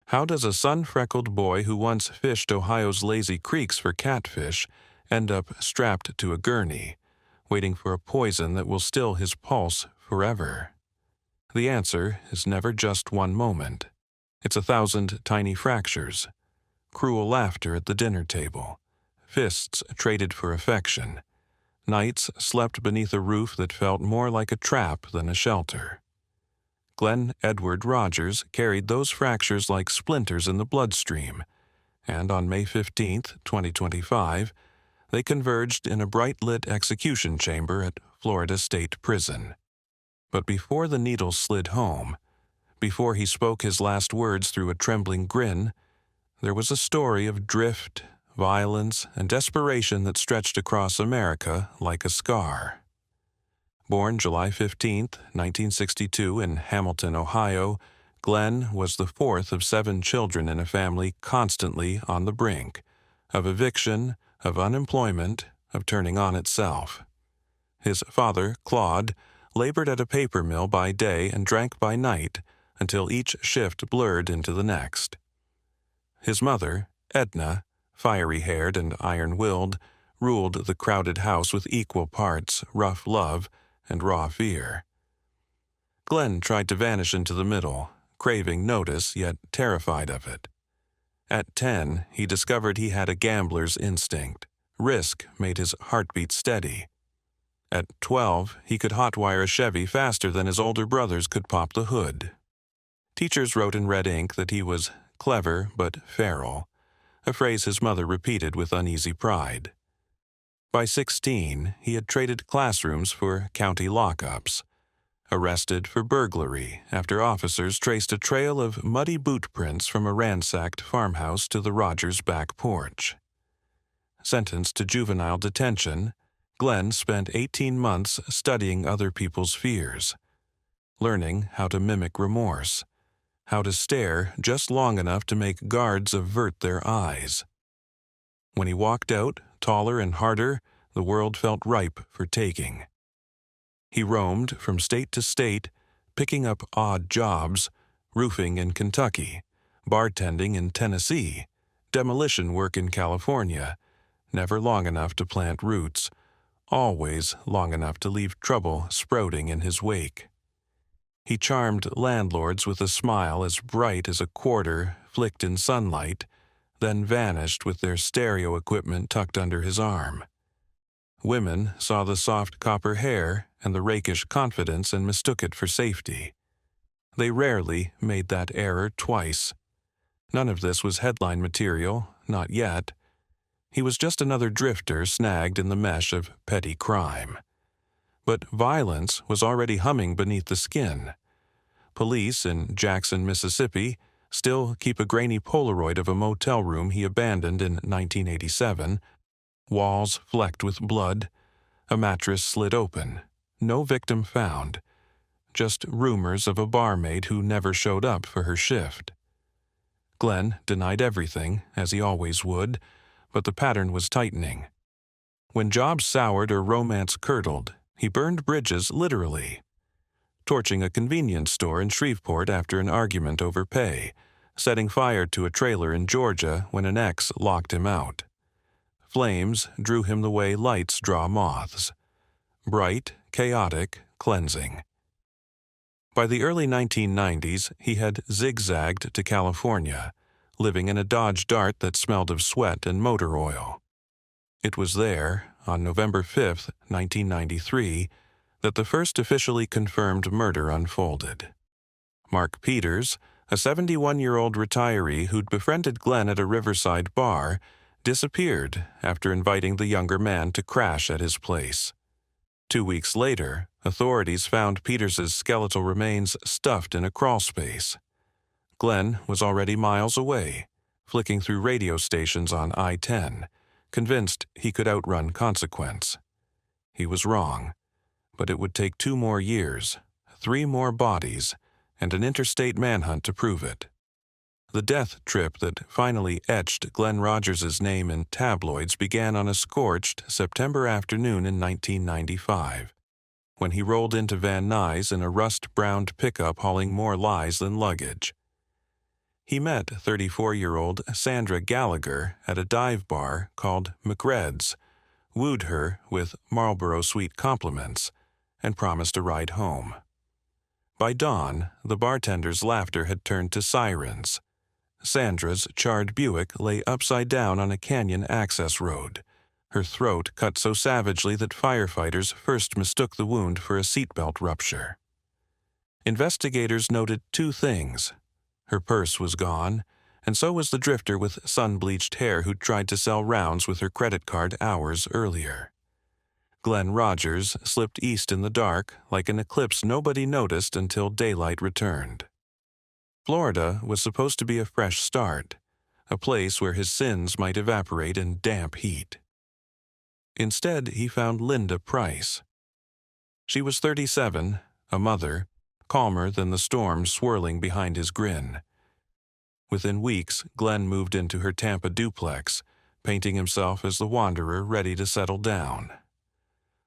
How does a sun-freckled boy who once fished Ohio's lazy creeks for catfish end up strapped to a gurney, waiting for a poison that will still his pulse forever? The answer is never just one moment. It's 1,000 tiny fractures, cruel laughter at the dinner table, fists traded for affection, nights slept beneath a roof that felt more like a trap than a shelter. Glen Edward Rogers carried those fractures like splinters in the bloodstream, and on May 15, 2025, they converged in a bright-lit execution chamber at Florida State Prison. But before the needle slid home, before he spoke his last words through a trembling grin, there was a story of drift, violence, and desperation that stretched across America like a scar. Born July 15, 1962 in Hamilton, Ohio, Glen was the fourth of 7 children in a family constantly on the brink of eviction, of unemployment, of turning on itself. His father, Claude, labored at a paper mill by day and drank by night until each shift blurred into the next. His mother, Edna, fiery-haired and iron-willed, ruled the crowded house with equal parts rough love and raw fear. Glen tried to vanish into the middle, craving notice yet terrified of it. At 10, he discovered he had a gambler's instinct. Risk made his heartbeat steady. At 12, he could hotwire a Chevy faster than his older brothers could pop the hood. Teachers wrote in red ink that he was clever but feral, a phrase his mother repeated with uneasy pride. By 16, he had traded classrooms for county lockups, arrested for burglary after officers traced a trail of muddy boot prints from a ransacked farmhouse to the Rogers' back porch. Sentenced to juvenile detention, Glen spent 18 months studying other people's fears, learning how to mimic remorse, how to stare just long enough to make guards avert their eyes. When he walked out, taller and harder, the world felt ripe for taking. He roamed from state to state, picking up odd jobs, roofing in Kentucky, bartending in Tennessee, demolition work in California, never long enough to plant roots, always long enough to leave trouble sprouting in his wake. He charmed landlords with a smile as bright as a quarter flicked in sunlight, then vanished with their stereo equipment tucked under his arm. Women saw the soft copper hair and the rakish confidence and mistook it for safety. They rarely made that error twice. None of this was headline material, not yet. He was just another drifter snagged in the mesh of petty crime. But violence was already humming beneath the skin. Police in Jackson, Mississippi, still keep a grainy Polaroid of a motel room he abandoned in 1987, walls flecked with blood, a mattress slid open, no victim found, just rumors of a barmaid who never showed up for her shift. Glen denied everything, as he always would, but the pattern was tightening. When jobs soured or romance curdled, he burned bridges literally, torching a convenience store in Shreveport after an argument over pay, setting fire to a trailer in Georgia when an ex locked him out. Flames drew him the way lights draw moths. Bright, chaotic, cleansing. By the early 1990s, he had zigzagged to California, living in a Dodge Dart that smelled of sweat and motor oil. It was there, on November 5, 1993, that the first officially confirmed murder unfolded. Mark Peters, a 71-year-old retiree who'd befriended Glen at a riverside bar, disappeared after inviting the younger man to crash at his place. 2 weeks later, authorities found Peters's skeletal remains stuffed in a crawlspace. Glen was already miles away, flicking through radio stations on I-10, convinced he could outrun consequence. He was wrong, but it would take 2 more years, 3 more bodies, and an interstate manhunt to prove it. The death trip that finally etched Glen Rogers' name in tabloids began on a scorched September afternoon in 1995, when he rolled into Van Nuys in a rust-browned pickup hauling more lies than luggage. He met 34-year-old Sandra Gallagher at a dive bar called McRed's, wooed her with Marlboro Sweet compliments, and promised a ride home. By dawn, the bartender's laughter had turned to sirens. Sandra's charred Buick lay upside down on a canyon access road, her throat cut so savagely that firefighters first mistook the wound for a seatbelt rupture. Investigators noted two things. Her purse was gone, and so was the drifter with sun-bleached hair who'd tried to sell rounds with her credit card hours earlier. Glen Rogers slipped east in the dark like an eclipse nobody noticed until daylight returned. Florida was supposed to be a fresh start, a place where his sins might evaporate in damp heat. Instead, he found Linda Price. She was 37, a mother, calmer than the storm swirling behind his grin. Within weeks, Glen moved into her Tampa duplex, painting himself as the wanderer ready to settle down.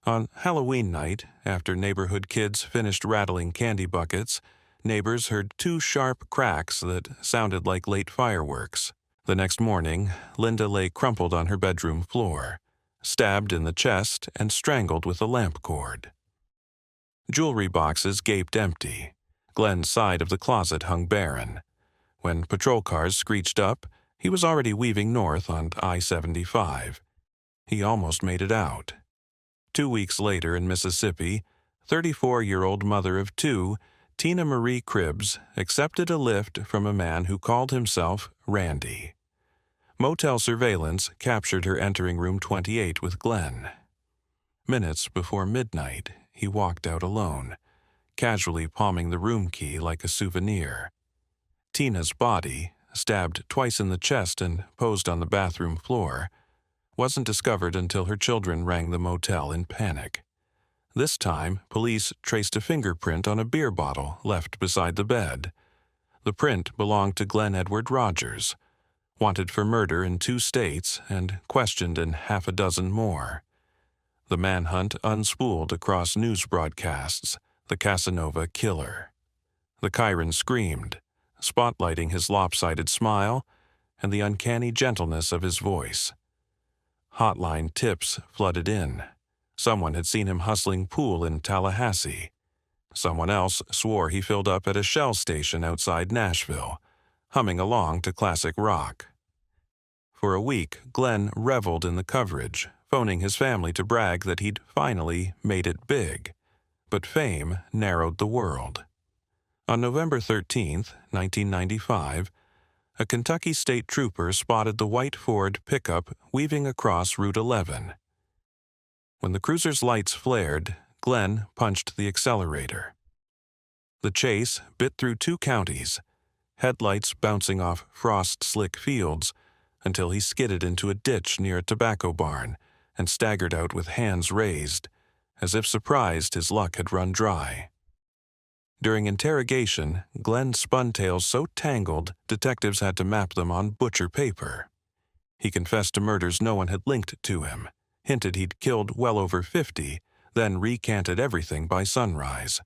On Halloween night, after neighborhood kids finished rattling candy buckets, neighbors heard two sharp cracks that sounded like late fireworks. The next morning, Linda lay crumpled on her bedroom floor, stabbed in the chest and strangled with a lamp cord. Jewelry boxes gaped empty. Glen's side of the closet hung barren. When patrol cars screeched up, he was already weaving north on I-75. He almost made it out. 2 weeks later in Mississippi, 34-year-old mother of two, Tina Marie Cribbs, accepted a lift from a man who called himself Randy. Motel surveillance captured her entering room 28 with Glen. Minutes before midnight, he walked out alone, casually palming the room key like a souvenir. Tina's body, stabbed twice in the chest and posed on the bathroom floor, wasn't discovered until her children rang the motel in panic. This time, police traced a fingerprint on a beer bottle left beside the bed. The print belonged to Glen Edward Rogers, wanted for murder in 2 states and questioned in half a dozen more. The manhunt unspooled across news broadcasts, the Casanova killer. The Chiron screamed, spotlighting his lopsided smile and the uncanny gentleness of his voice. Hotline tips flooded in. Someone had seen him hustling pool in Tallahassee. Someone else swore he filled up at a Shell station outside Nashville, humming along to classic rock. For a week, Glen reveled in the coverage, phoning his family to brag that he'd finally made it big. But fame narrowed the world. On November 13, 1995, a Kentucky state trooper spotted the white Ford pickup weaving across Route 11. When the cruiser's lights flared, Glen punched the accelerator. The chase bit through 2 counties, headlights bouncing off frost-slick fields, until he skidded into a ditch near a tobacco barn and staggered out with hands raised, as if surprised his luck had run dry. During interrogation, Glen spun tales so tangled detectives had to map them on butcher paper. He confessed to murders no one had linked to him, hinted he'd killed well over 50, then recanted everything by sunrise.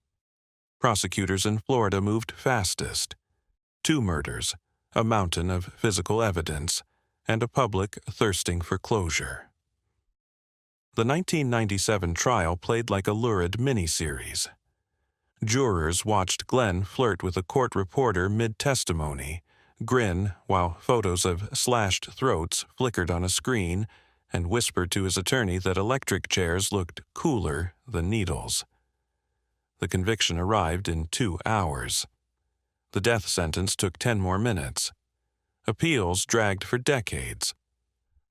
Prosecutors in Florida moved fastest. 2 murders, a mountain of physical evidence, and a public thirsting for closure. The 1997 trial played like a lurid miniseries. Jurors watched Glen flirt with a court reporter mid-testimony, grin while photos of slashed throats flickered on a screen, and whisper to his attorney that electric chairs looked cooler than needles. The conviction arrived in 2 hours. The death sentence took 10 more minutes. Appeals dragged for decades.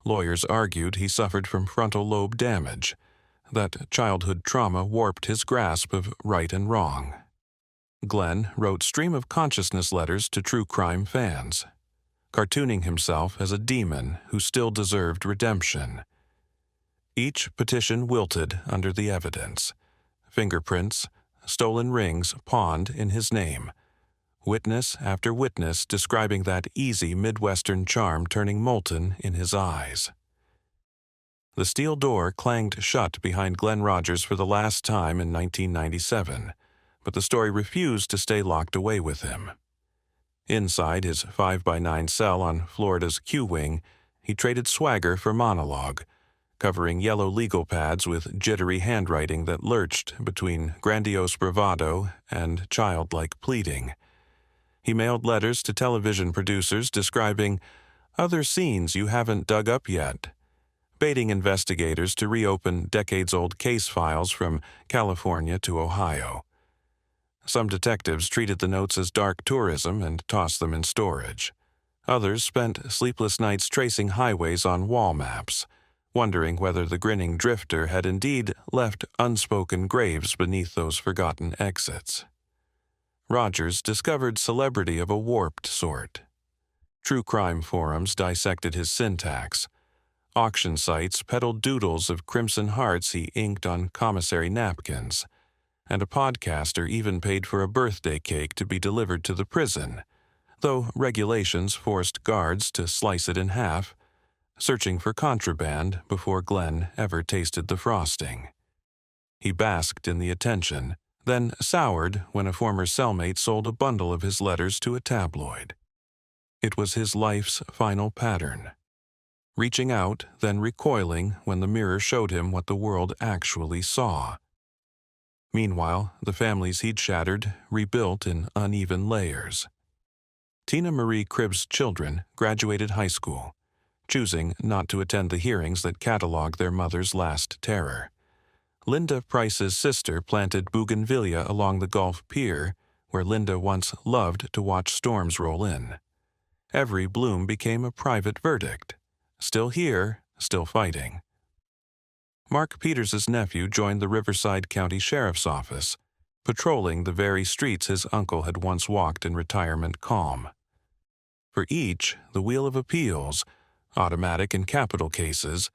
Lawyers argued he suffered from frontal lobe damage, that childhood trauma warped his grasp of right and wrong. Glen wrote stream-of-consciousness letters to true crime fans, cartooning himself as a demon who still deserved redemption. Each petition wilted under the evidence. Fingerprints, stolen rings pawned in his name. Witness after witness describing that easy Midwestern charm turning molten in his eyes. The steel door clanged shut behind Glen Rogers for the last time in 1997, but the story refused to stay locked away with him. Inside his 5x9 cell on Florida's Q-Wing, he traded swagger for monologue, covering yellow legal pads with jittery handwriting that lurched between grandiose bravado and childlike pleading. He mailed letters to television producers describing other scenes you haven't dug up yet, baiting investigators to reopen decades-old case files from California to Ohio. Some detectives treated the notes as dark tourism and tossed them in storage. Others spent sleepless nights tracing highways on wall maps, wondering whether the grinning drifter had indeed left unspoken graves beneath those forgotten exits. Rogers discovered celebrity of a warped sort. True crime forums dissected his syntax. Auction sites peddled doodles of crimson hearts he inked on commissary napkins, and a podcaster even paid for a birthday cake to be delivered to the prison, though regulations forced guards to slice it in half, searching for contraband before Glen ever tasted the frosting. He basked in the attention, then soured when a former cellmate sold a bundle of his letters to a tabloid. It was his life's final pattern. Reaching out, then recoiling when the mirror showed him what the world actually saw. Meanwhile, the families he'd shattered rebuilt in uneven layers. Tina Marie Cribb's children graduated high school, choosing not to attend the hearings that cataloged their mother's last terror. Linda Price's sister planted bougainvillea along the Gulf Pier, where Linda once loved to watch storms roll in. Every bloom became a private verdict. Still here, still fighting. Mark Peters's nephew joined the Riverside County Sheriff's Office, patrolling the very streets his uncle had once walked in retirement calm. For each, the wheel of appeals, automatic and capital cases,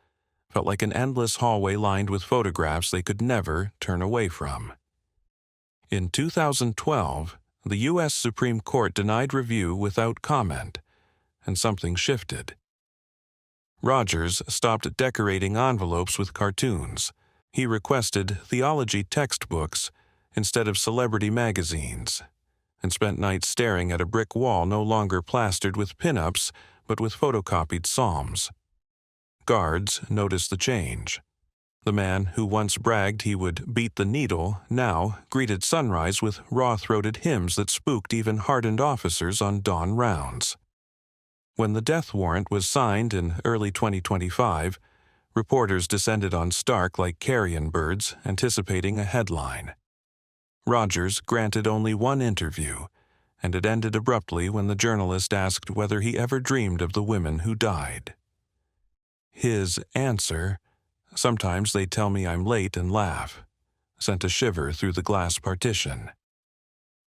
felt like an endless hallway lined with photographs they could never turn away from. In 2012, the U.S. Supreme Court denied review without comment, and something shifted. Rogers stopped decorating envelopes with cartoons. He requested theology textbooks instead of celebrity magazines, and spent nights staring at a brick wall no longer plastered with pin-ups, but with photocopied psalms. Guards noticed the change. The man who once bragged he would beat the needle now greeted sunrise with raw-throated hymns that spooked even hardened officers on dawn rounds. When the death warrant was signed in early 2025, reporters descended on Stark like carrion birds, anticipating a headline. Rogers granted only one interview, and it ended abruptly when the journalist asked whether he ever dreamed of the women who died. His answer, "Sometimes they tell me I'm late and laugh," sent a shiver through the glass partition.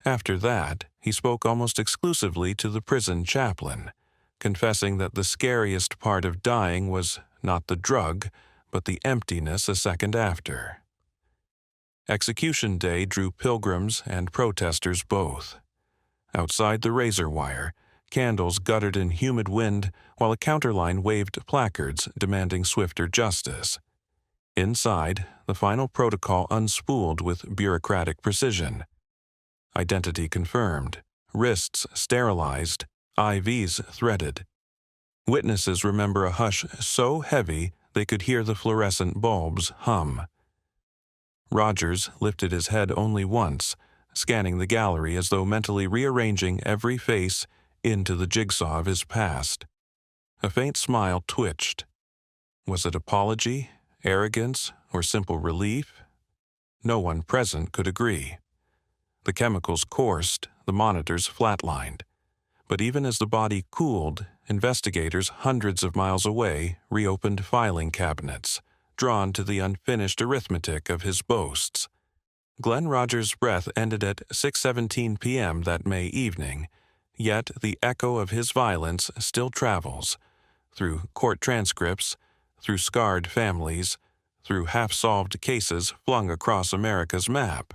After that, he spoke almost exclusively to the prison chaplain, confessing that the scariest part of dying was not the drug, but the emptiness a second after. Execution day drew pilgrims and protesters both. Outside the razor wire, candles guttered in humid wind while a counterline waved placards demanding swifter justice. Inside, the final protocol unspooled with bureaucratic precision. Identity confirmed, wrists sterilized, IVs threaded. Witnesses remember a hush so heavy they could hear the fluorescent bulbs hum. Rogers lifted his head only once, scanning the gallery as though mentally rearranging every face into the jigsaw of his past. A faint smile twitched. Was it apology, arrogance, or simple relief? No one present could agree. The chemicals coursed, the monitors flatlined. But even as the body cooled, investigators hundreds of miles away reopened filing cabinets, drawn to the unfinished arithmetic of his boasts. Glen Rogers' breath ended at 6:17 p.m. that May evening, yet the echo of his violence still travels, through court transcripts, through scarred families, through half-solved cases flung across America's map.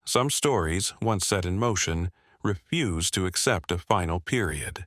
Some stories, once set in motion, refuse to accept a final period.